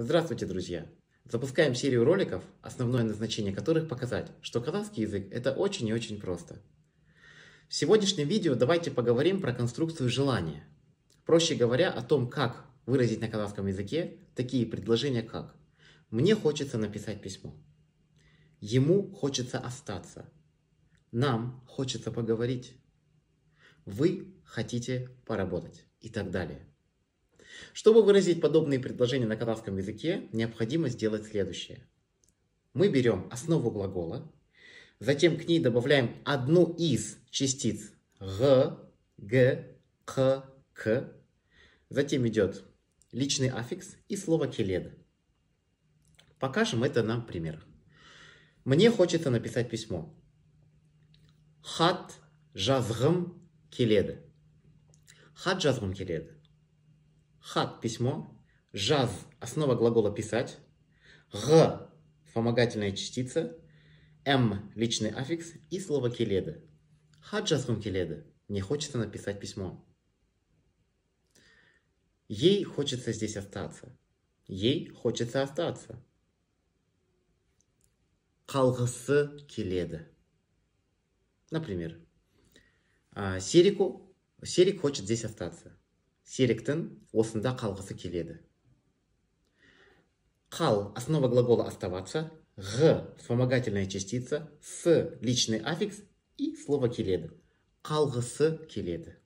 Здравствуйте, друзья! Запускаем серию роликов, основное назначение которых показать, что казахский язык – это очень и очень просто. В сегодняшнем видео давайте поговорим про конструкцию желания. Проще говоря, о том, как выразить на казахском языке такие предложения, как «Мне хочется написать письмо», «Ему хочется остаться», «Нам хочется поговорить», «Вы хотите поработать» и так далее. Чтобы выразить подобные предложения на казахском языке, необходимо сделать следующее. Мы берем основу глагола, затем к ней добавляем одну из частиц г, г, х, к, затем идет личный аффикс и слово келеді. Покажем это на примерах. Мне хочется написать письмо. Хат жазғым келеді. Хат жазғым келеді. Хат – письмо, жаз – основа глагола писать, г – вспомогательная частица, м – личный аффикс и слово келеді. Хат жазғым келеді. Мне хочется написать письмо. Ей хочется здесь остаться. Ей хочется остаться. Қалғысы келеді. Например, Серик хочет здесь остаться. Сериктің осында қалғысы келеді. Қал – основа глагола оставаться, г – вспомогательная частица, с – личный аффикс и слово келеді. Қалғысы келеді.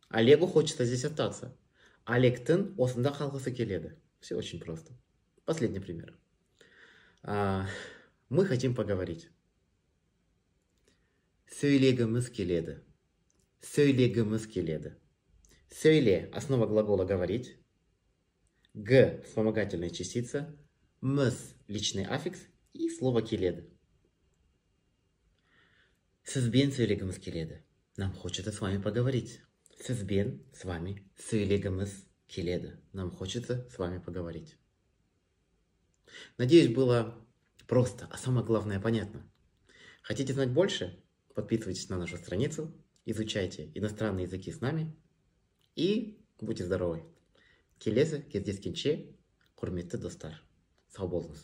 Олегу хочется здесь остаться. Олегтің осында қалғысы келеді. Все очень просто. Последний пример. Мы хотим поговорить. Сөйлегіміз келеді. Сөйлегіміз келеді. Сөйле – основа глагола говорить, г – вспомогательная частица, мыз – личный аффикс и слово келеді. Сізбен сөйлегіміз келеді. Нам хочется с вами поговорить. Сізбен с вами сөйлегіміз келеді. Нам хочется с вами поговорить. Надеюсь, было просто, а самое главное понятно. Хотите знать больше? Подписывайтесь на нашу страницу, изучайте иностранные языки с нами. И будьте здоровы. Келесі кездескенше, құрметті достар. Сау болыңыз.